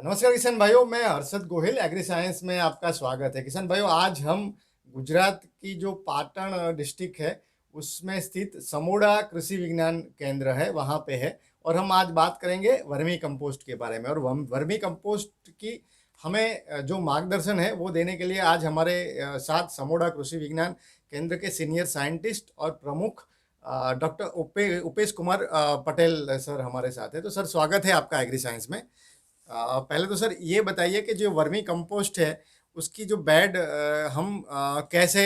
नमस्कार किसान भाइयों, मैं हर्षद गोहिल एग्री साइंस में आपका स्वागत है। किसान भाइयों, आज हम गुजरात की जो पाटण डिस्ट्रिक्ट है उसमें स्थित समोड़ा कृषि विज्ञान केंद्र है, वहाँ पे है। और हम आज बात करेंगे वर्मी कंपोस्ट के बारे में। और वर्मी कंपोस्ट की हमें जो मार्गदर्शन है वो देने के लिए आज हमारे साथ समोड़ा कृषि विज्ञान केंद्र के सीनियर साइंटिस्ट और प्रमुख डॉक्टर उपेश कुमार पटेल सर हमारे साथ है। तो सर, स्वागत है आपका एग्री साइंस में। पहले तो सर ये बताइए कि जो वर्मी कंपोस्ट है उसकी जो बेड हम कैसे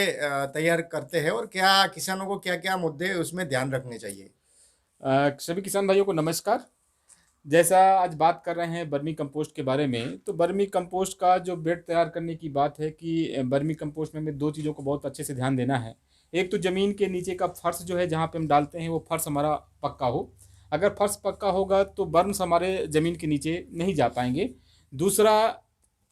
तैयार करते हैं और क्या किसानों को क्या क्या मुद्दे उसमें ध्यान रखने चाहिए। सभी किसान भाइयों को नमस्कार। जैसा आज बात कर रहे हैं बर्मी कंपोस्ट के बारे में, तो बर्मी कंपोस्ट का जो बेड तैयार करने की बात है कि बर्मी कंपोस्ट में हमें दो चीज़ों को बहुत अच्छे से ध्यान देना है। एक तो ज़मीन के नीचे का फर्श जो है जहाँ पे हम डालते हैं वो फर्श हमारा पक्का हो। अगर फर्श पक्का होगा तो बर्म्स हमारे ज़मीन के नीचे नहीं जा पाएंगे। दूसरा,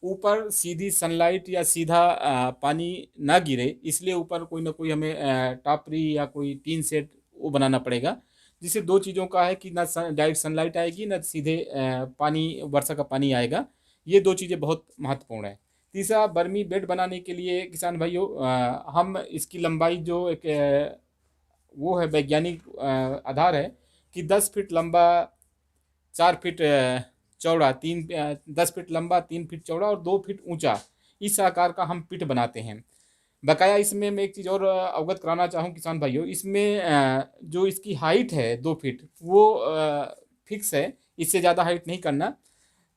ऊपर सीधी सनलाइट या सीधा पानी ना गिरे, इसलिए ऊपर कोई ना कोई हमें टापरी या कोई टीन सेट वो बनाना पड़ेगा, जिससे दो चीज़ों का है कि ना डायरेक्ट सनलाइट आएगी ना सीधे पानी वर्षा का पानी आएगा। ये दो चीज़ें बहुत महत्वपूर्ण है। तीसरा, बर्मी बेड बनाने के लिए किसान भाइयों हम इसकी लंबाई जो एक वो है वैज्ञानिक आधार है कि 10 फीट लंबा, 4 फीट चौड़ा, 10 फीट लंबा, 3 फीट चौड़ा और 2 फीट ऊंचा, इस आकार का हम पिट बनाते हैं। बकाया इसमें मैं एक चीज़ और अवगत कराना चाहूँ किसान भाइयों, इसमें जो इसकी हाइट है 2 फीट वो फिक्स है, इससे ज़्यादा हाइट नहीं करना।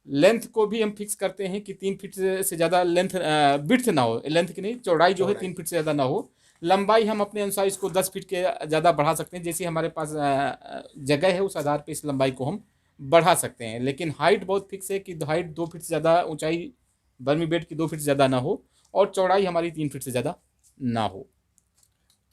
लेंथ को भी हम फिक्स करते हैं कि 3 फीट से ज़्यादा लेंथ बिड्थ ना हो, लेंथ की नहीं, चौड़ाई जो है चौड़ाई। 3 फीट से ज़्यादा ना हो। लंबाई हम अपने अनुसार इसको 10 फीट के ज़्यादा बढ़ा सकते हैं, जैसे हमारे पास जगह है उस आधार पर इस लंबाई को हम बढ़ा सकते हैं। लेकिन हाइट बहुत फिक्स है कि हाइट 2 फीट से ज़्यादा, ऊंचाई बर्मी बेड की 2 फीट से ज़्यादा ना हो और चौड़ाई हमारी 3 फीट से ज़्यादा ना हो।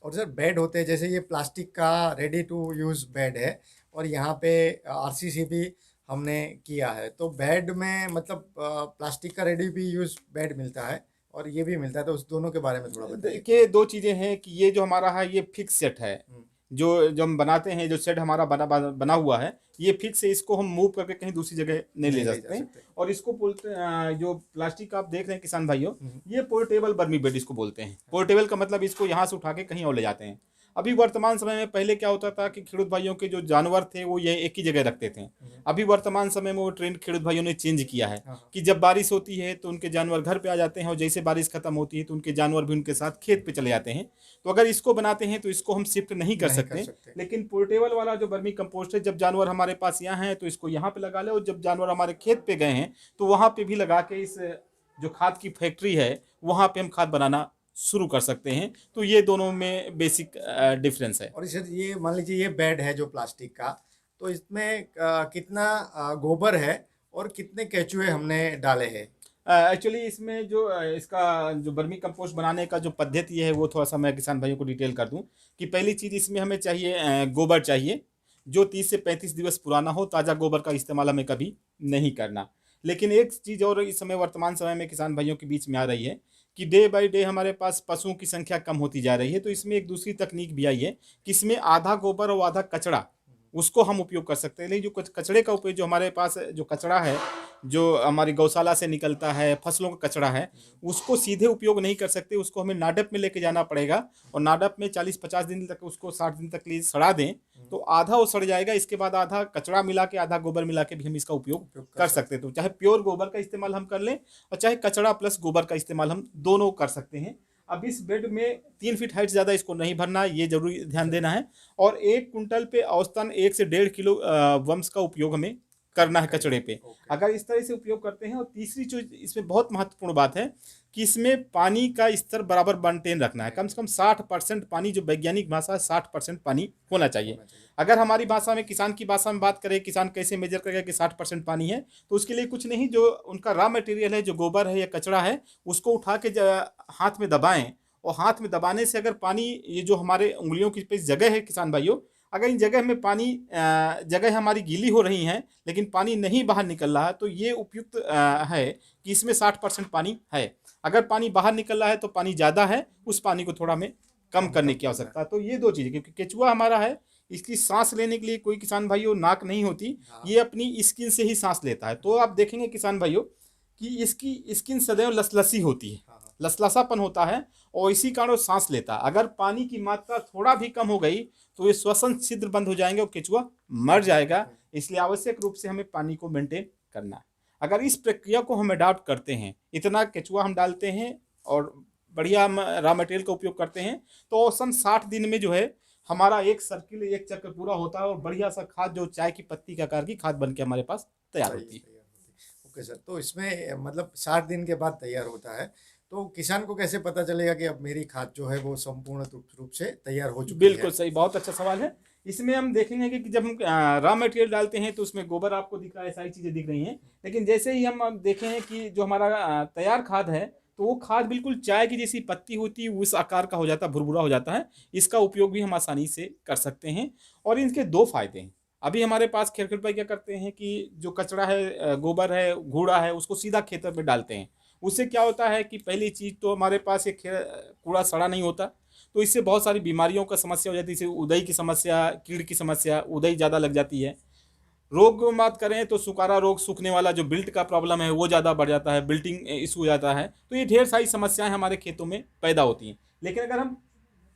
और सर, बेड होते हैं जैसे ये प्लास्टिक का रेडी टू यूज बेड है और यहाँ पे आरसीसी भी हमने किया है। तो बेड में मतलब प्लास्टिक का रेडी भी यूज बेड मिलता है और ये भी मिलता है, तो उस दोनों के बारे में थोड़ा बताइए। देखिए, दो चीज़ें हैं कि ये जो हमारा है ये फिक्स सेट है। हम्म, जो हम बनाते हैं, जो सेट हमारा बना हुआ है ये फिक्स है, इसको हम मूव करके कहीं दूसरी जगह नहीं ले नहीं जा ले जा सकते हैं। सकते। और इसको बोलते हैं, जो प्लास्टिक आप देख रहे हैं किसान भाइयों, हम्म, ये पोर्टेबल बर्मी बेड इसको बोलते हैं। पोर्टेबल का मतलब इसको यहाँ से उठा के कहीं और ले जाते हैं। अभी वर्तमान समय में, पहले क्या होता था कि खेडूत भाइयों के जो जानवर थे वो ये एक ही जगह रखते थे। अभी वर्तमान समय में वो ट्रेंड खेडूत भाइयों ने चेंज किया है हाँ हाँ। कि जब बारिश होती है तो उनके जानवर घर पे आ जाते हैं और जैसे बारिश खत्म होती है तो उनके जानवर भी उनके साथ खेत पे चले जाते हैं। तो अगर इसको बनाते हैं तो इसको हम शिफ्ट नहीं कर नहीं कर सकते। सकते। लेकिन पोर्टेबल वाला जो बर्मी कंपोस्ट है, जब जानवर हमारे पास यहाँ हैं तो इसको यहाँ पे लगा ले, और जब जानवर हमारे खेत पे गए हैं तो वहाँ पे भी लगा के इस जो खाद की फैक्ट्री है वहाँ पे हम खाद बनाना शुरू कर सकते हैं। तो ये दोनों में बेसिक डिफरेंस है। और इसे ये मान लीजिए ये बेड है जो प्लास्टिक का, तो इसमें कितना गोबर है और कितने केचुए हमने डाले हैं। एक्चुअली इसमें जो इसका जो बर्मी कंपोस्ट बनाने का जो पद्धति है वो थोड़ा सा मैं किसान भाइयों को डिटेल कर दूं कि पहली चीज़ इसमें हमें चाहिए गोबर चाहिए, जो 30 से 35 दिवस पुराना हो। ताज़ा गोबर का इस्तेमाल हमें कभी नहीं करना। लेकिन एक चीज़ और इस समय वर्तमान समय में किसान भाइयों के बीच में आ रही है कि डे बाई डे हमारे पास पशुओं की संख्या कम होती जा रही है। तो इसमें एक दूसरी तकनीक भी आई है कि इसमें आधा गोबर और आधा कचरा उसको हम उपयोग कर सकते हैं। लेकिन जो कचड़े का उपयोग, जो हमारे पास जो कचरा है, जो हमारी गौशाला से निकलता है, फसलों का कचरा है, उसको सीधे उपयोग नहीं कर सकते। उसको हमें नाडप में लेके जाना पड़ेगा और नाडप में 40-50 दिन तक, उसको 60 दिन तक लिए सड़ा दें तो आधा वो सड़ जाएगा। इसके बाद आधा कचरा मिला के, आधा गोबर मिला के भी हम इसका उपयोग उपयोग कर कर सकते सकते हैं। तो चाहे प्योर गोबर का इस्तेमाल हम कर लें और चाहे कचरा प्लस गोबर का इस्तेमाल हम दोनों कर सकते हैं। अब इस बेड में 3 फीट हाइट ज़्यादा इसको नहीं भरना, ये जरूरी ध्यान देना है। और 1 कुंटल पे औसतन 1 से 1.5 किलो वम्स का उपयोग हमें करना है कचड़े पे। ओके। अगर इस तरह से उपयोग करते हैं, और तीसरी चीज इसमें बहुत महत्वपूर्ण बात है कि इसमें पानी का स्तर बराबर मेंटेन रखना है। कम से कम 60% पानी, जो वैज्ञानिक भाषा है 60% पानी होना चाहिए। होना चाहिए। अगर हमारी भाषा में, किसान की भाषा में बात करें, किसान कैसे मेजर करेगा कि 60% पानी है, तो उसके लिए कुछ नहीं, जो उनका रॉ मटेरियल है, जो गोबर है या कचरा है, उसको उठा के हाथ में दबाएं। और हाथ में दबाने से अगर पानी, ये जो हमारे उंगलियों की पे जगह है किसान भाइयों, अगर इन जगह में पानी, जगह हमारी गीली हो रही हैं लेकिन पानी नहीं बाहर निकल रहा है, तो ये उपयुक्त है कि इसमें 60% पानी है। अगर पानी बाहर निकल रहा है तो पानी ज़्यादा है, उस पानी को थोड़ा हमें कम करने की करना है। आवश्यकता है। तो ये दो चीज़ें, क्योंकि केचुआ हमारा है, इसकी सांस लेने के लिए कोई किसान भाइयों नाक नहीं होती, हाँ। ये अपनी स्किन से ही सांस लेता है। तो आप देखेंगे किसान भाइयों कि इसकी स्किन सदैव लसलसी होती है, हाँ, हाँ। लसलसापन होता है और इसी कारण वो सांस लेता है। अगर पानी की मात्रा थोड़ा भी कम हो गई तो ये श्वसन छिद्र बंद हो जाएंगे और केचुआ मर जाएगा। इसलिए आवश्यक रूप से हमें पानी को मेंटेन करना है। अगर इस प्रक्रिया को हम अडॉप्ट करते हैं, इतना केचुआ हम डालते हैं और बढ़िया रॉ मटेरियल का उपयोग करते हैं, तो औसतन 60 दिन में जो है हमारा एक सर्किल, एक चक्र पूरा होता है और बढ़िया सा खाद जो चाय की पत्ती के आकार की खाद बन के हमारे पास तैयार सही होती है। तैयार होती है। ओके सर, तो इसमें मतलब 60 दिन के बाद तैयार होता है, तो किसान को कैसे पता चलेगा कि अब मेरी खाद जो है वो संपूर्ण रूप से तैयार हो चुकी बिल्कुल है? सही, बहुत अच्छा सवाल है। इसमें हम देखेंगे कि जब हम रॉ मटेरियल डालते हैं तो उसमें गोबर आपको दिख रहा है, सारी चीज़ें दिख रही हैं, लेकिन जैसे ही हम अब देखें हैं कि जो हमारा तैयार खाद है, तो वो खाद बिल्कुल चाय की जैसी पत्ती होती है उस आकार का हो जाता है, भुरभुरा हो जाता है। इसका उपयोग भी हम आसानी से कर सकते हैं और इनके दो फायदे हैं। अभी हमारे पास खेत भाई क्या करते हैं कि जो कचरा है, गोबर है, कूड़ा है, उसको सीधा खेत में डालते हैं। उससे क्या होता है कि पहली चीज़ तो हमारे पास ये कूड़ा सड़ा नहीं होता, तो इससे बहुत सारी बीमारियों का समस्या हो जाती है, जैसे उदई की समस्या, कीड़ की समस्या, उदई ज़्यादा लग जाती है। रोग की बात करें तो सुकारा रोग, सूखने वाला जो बिल्ट का प्रॉब्लम है वो ज़्यादा बढ़ जाता है, बिल्टिंग इशू हो जाता है। तो ये ढेर सारी समस्याएं हमारे खेतों में पैदा होती हैं। लेकिन अगर हम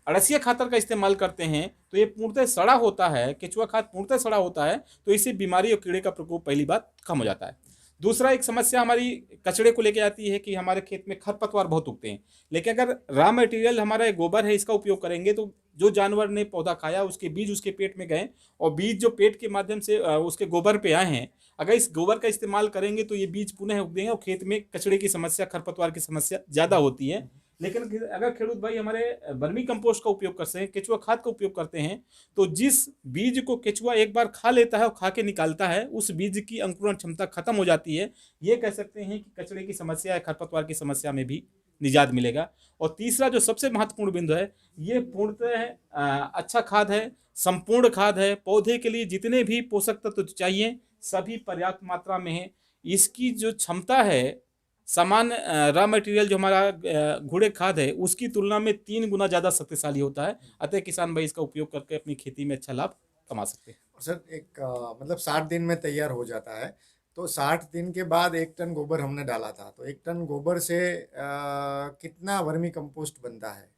अड़सिया खातर का इस्तेमाल करते हैं तो ये पूर्णतः सड़ा होता है, केचुआ खाद पूर्णतः सड़ा होता है, तो इससे बीमारी और कीड़े का प्रकोप पहली बात कम हो जाता है। दूसरा एक समस्या हमारी कचड़े को लेकर आती है कि हमारे खेत में खरपतवार बहुत उगते हैं, लेकिन अगर रॉ मटेरियल हमारा ये गोबर है इसका उपयोग करेंगे तो जो जानवर ने पौधा खाया उसके बीज उसके पेट में गए और बीज जो पेट के माध्यम से उसके गोबर पे आए हैं, अगर इस गोबर का इस्तेमाल करेंगे तो ये बीज पुनः उग देंगे और खेत में कचड़े की समस्या, खरपतवार की समस्या ज़्यादा होती है। लेकिन अगर खेडूत भाई हमारे वर्मी कंपोस्ट का उपयोग करते हैं, केचुआ खाद का उपयोग करते हैं, तो जिस बीज को केचुआ एक बार खा लेता है और खा के निकालता है, उस बीज की अंकुरण क्षमता खत्म हो जाती है। ये कह सकते हैं कि कचड़े की समस्या या खरपतवार की समस्या में भी निजात मिलेगा। और तीसरा जो सबसे महत्वपूर्ण बिंदु है, ये पूर्णतः अच्छा खाद है, संपूर्ण खाद है। पौधे के लिए जितने भी पोषक तत्व चाहिए सभी पर्याप्त मात्रा में है। इसकी जो क्षमता है समान रॉ मटेरियल जो हमारा घोड़े खाद है उसकी तुलना में 3 गुना ज़्यादा शक्तिशाली होता है। अतः किसान भाई इसका उपयोग करके अपनी खेती में अच्छा लाभ कमा सकते हैं। और सर एक मतलब 60 दिन में तैयार हो जाता है, तो 60 दिन के बाद 1 टन गोबर हमने डाला था, तो 1 टन गोबर से कितना वर्मी कंपोस्ट बनता है?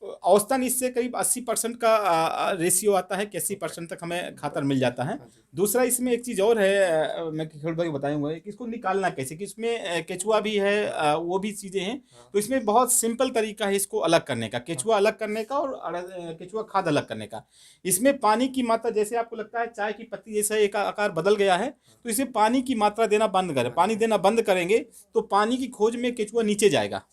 औसतन इससे करीब 80% का रेशियो आता है कि 80% तक हमें खातर मिल जाता है। हाँ जी। दूसरा इसमें एक चीज़ और है, मैं खेड़ भाई को बताऊंगा कि इसको निकालना कैसे, कि इसमें केचुआ भी है, वो भी चीज़ें हैं। हाँ। तो इसमें बहुत सिंपल तरीका है इसको अलग करने का, केचुआ अलग करने का और केचुआ खाद अलग करने का। इसमें पानी की मात्रा, जैसे आपको लगता है चाय की पत्ती जैसा एक आकार बदल गया है, तो इसे पानी की मात्रा देना बंद करें। पानी देना बंद करेंगे तो पानी की खोज में केचुआ नीचे जाएगा,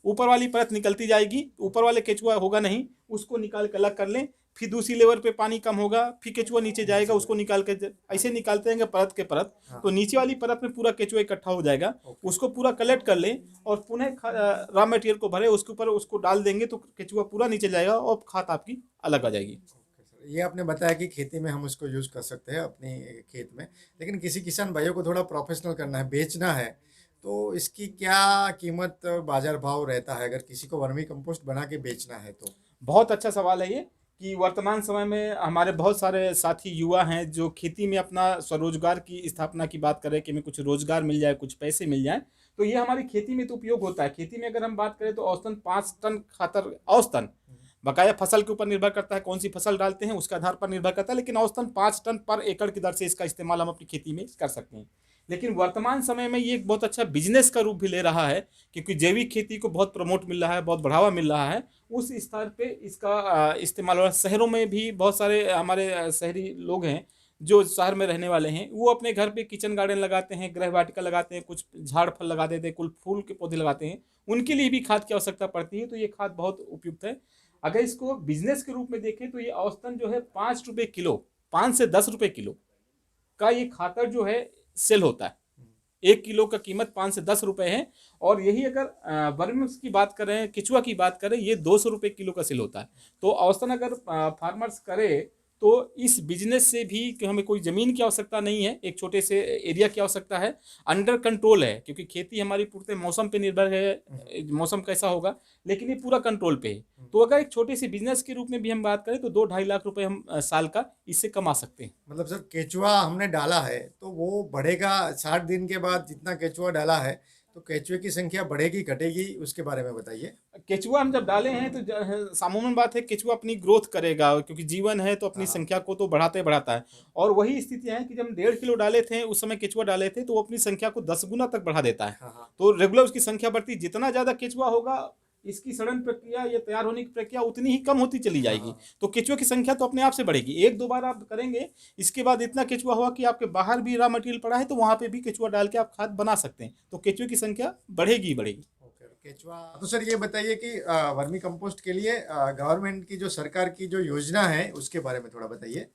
ऊपर वाली परत निकलती जाएगी, ऊपर वाले केचुआ होगा नहीं, उसको निकाल के अलग कर लें। फिर दूसरी लेवल पे पानी कम होगा, फिर केचुआ नीचे जाएगा, उसको निकाल के ऐसे निकालते रहेंगे परत के परत, तो नीचे वाली परत में पूरा केचुआ इकट्ठा हो जाएगा। उसको पूरा कलेक्ट कर लें और पुनः रॉ मटेरियल को भरे, उसके ऊपर उसको डाल देंगे तो केचुआ पूरा नीचे जाएगा और खाद आपकी अलग आ जाएगी। ओके सर, ये आपने बताया कि खेती में हम उसको यूज़ कर सकते हैं अपनी खेत में, लेकिन किसी किसान भाइयों को थोड़ा प्रोफेशनल करना है, बेचना है, तो इसकी क्या कीमत बाजार भाव रहता है अगर किसी को वर्मी कंपोस्ट बना के बेचना है तो? बहुत अच्छा सवाल है ये, कि वर्तमान समय में हमारे बहुत सारे साथी युवा हैं जो खेती में अपना स्वरोजगार की स्थापना की बात करें कि हमें कुछ रोजगार मिल जाए, कुछ पैसे मिल जाए, तो ये हमारी खेती में तो उपयोग होता है। खेती में अगर हम बात करें तो औसतन 5 टन खातर, औसतन बकाया फसल के ऊपर निर्भर करता है, कौन सी फसल डालते हैं उसके आधार पर निर्भर करता है, लेकिन औसतन 5 टन पर एकड़ की दर से इसका इस्तेमाल हम अपनी खेती में कर सकते हैं। लेकिन वर्तमान समय में ये एक बहुत अच्छा बिजनेस का रूप भी ले रहा है, क्योंकि जैविक खेती को बहुत प्रमोट मिल रहा है, बहुत बढ़ावा मिल रहा है। उस स्तर पे इसका इस्तेमाल हो रहा है। शहरों में भी बहुत सारे हमारे शहरी लोग हैं जो शहर में रहने वाले हैं, वो अपने घर पे किचन गार्डन लगाते हैं, गृह वाटिका लगाते हैं, कुछ झाड़ फल लगा देते हैं, कुछ फूल के पौधे लगाते हैं। उनके लिए भी खाद की आवश्यकता पड़ती है, तो ये खाद बहुत उपयुक्त है। अगर इसको बिजनेस के रूप में देखें तो ये औसतन जो है 5 रुपये किलो, 5 से 10 रुपये किलो का ये खातर जो है सेल होता है। 1 किलो का कीमत 5 से 10 रुपए है। और यही अगर वर्म्स की बात करें, केचुआ की बात करें, ये 200 रुपये किलो का सेल होता है। तो औसतन अगर फार्मर्स करे तो इस बिजनेस से भी कि हमें कोई ज़मीन की आवश्यकता नहीं है, एक छोटे से एरिया की आवश्यकता है, अंडर कंट्रोल है, क्योंकि खेती हमारी पूरे मौसम पे निर्भर है, मौसम कैसा होगा, लेकिन ये पूरा कंट्रोल पे है। तो अगर एक छोटे से बिजनेस के रूप में भी हम बात करें तो 2-2.5 लाख रुपए हम साल का इससे कमा सकते हैं। मतलब सर केचुआ हमने डाला है तो वो बढ़ेगा 60 दिन के बाद, जितना केचुआ डाला है तो केचुए की संख्या बढ़ेगी घटेगी, उसके बारे में बताइए। केचुआ हम जब डाले हैं तो सामान्य बात है, केचुआ अपनी ग्रोथ करेगा, क्योंकि जीवन है तो अपनी हाँ। संख्या को तो बढ़ाते बढ़ाता है। और वही स्थितियां हैं कि जब हम 1.5 किलो डाले थे उस समय केचुआ डाले थे, तो वो अपनी संख्या को 10 गुना तक बढ़ा देता है। हाँ हाँ। तो रेगुलर उसकी संख्या बढ़ती, जितना ज्यादा केचुआ होगा इसकी सड़न प्रक्रिया या तैयार होने की प्रक्रिया उतनी ही कम होती चली जाएगी। हाँ। तो केचुआ की संख्या तो अपने आप से बढ़ेगी, 1-2 बार आप करेंगे, इसके बाद इतना केचुआ हुआ कि आपके बाहर भी रॉ मटेरियल पड़ा है तो वहां पे भी केचुआ डाल के आप खाद बना सकते हैं, तो केचुए की संख्या बढ़ेगी ही बढ़ेगी। ओके, केचुआ। तो सर ये बताइए कि वर्मी कंपोस्ट के लिए गवर्नमेंट की जो सरकार की जो योजना है उसके बारे में थोड़ा बताइए।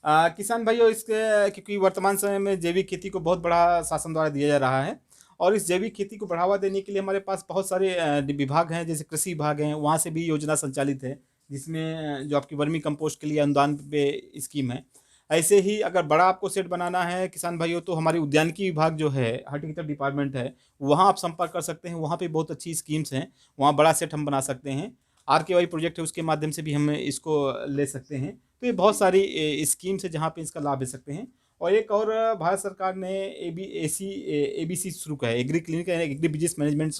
किसान भाइयों, इसके क्योंकि वर्तमान समय में जैविक खेती को बहुत बड़ा शासन द्वारा दिया जा रहा है, और इस जैविक खेती को बढ़ावा देने के लिए हमारे पास बहुत सारे विभाग हैं, जैसे कृषि विभाग हैं, वहाँ से भी योजना संचालित है, जिसमें जो आपकी वर्मी कंपोस्ट के लिए अनुदान पे स्कीम है। ऐसे ही अगर बड़ा आपको सेट बनाना है किसान भाइयों, तो हमारी उद्यानिकी विभाग जो है, हॉर्टिकल्चर डिपार्टमेंट है, वहाँ आप संपर्क कर सकते हैं, वहाँ पे बहुत अच्छी स्कीम्स हैं, वहाँ बड़ा सेट हम बना सकते हैं। RKY प्रोजेक्ट है, उसके माध्यम से भी हम इसको ले सकते हैं। तो ये बहुत सारी स्कीम्स है जहाँ पे इसका लाभ ले सकते हैं। और एक और भारत सरकार ने ABC शुरू किया है, agree clinic agri business management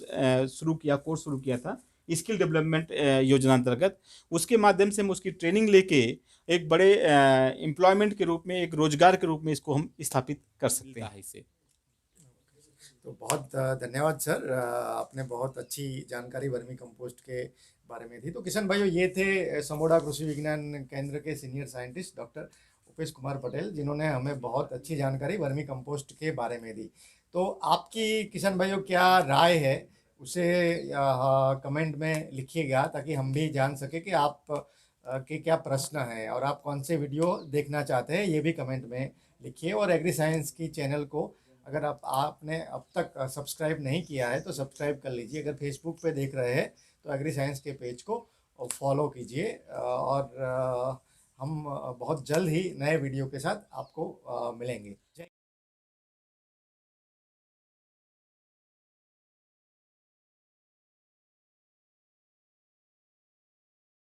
शुरू किया, कोर्स शुरू किया था स्किल डेवलपमेंट योजना अंतर्गत। उसके माध्यम से हम उसकी ट्रेनिंग लेके एक बड़े एम्प्लॉयमेंट के रूप में, एक रोजगार के रूप में इसको हम स्थापित कर सकते हैं इसे। तो बहुत धन्यवाद सर, आपने बहुत अच्छी जानकारी वर्मी कंपोस्ट के बारे में दी। तो किशन भाइयों, ये थे समोड़ा कृषि विज्ञान केंद्र के senior scientist doctor Upesh Kumar Patel, जिन्होंने हमें बहुत अच्छी जानकारी वर्मी कंपोस्ट के बारे में दी। तो आपकी किशन भाइयों क्या राय है उसे कमेंट में लिखिएगा, ताकि हम भी जान सके कि आप के क्या प्रश्न हैं और आप कौन से वीडियो देखना चाहते हैं, ये भी कमेंट में लिखिए। और एग्री साइंस की चैनल को अगर आपने अब तक सब्सक्राइब नहीं किया है तो सब्सक्राइब कर लीजिए। अगर फेसबुक पे देख रहे हैं तो एग्री साइंस के पेज को फॉलो कीजिए, और हम बहुत जल्द ही नए वीडियो के साथ आपको मिलेंगे।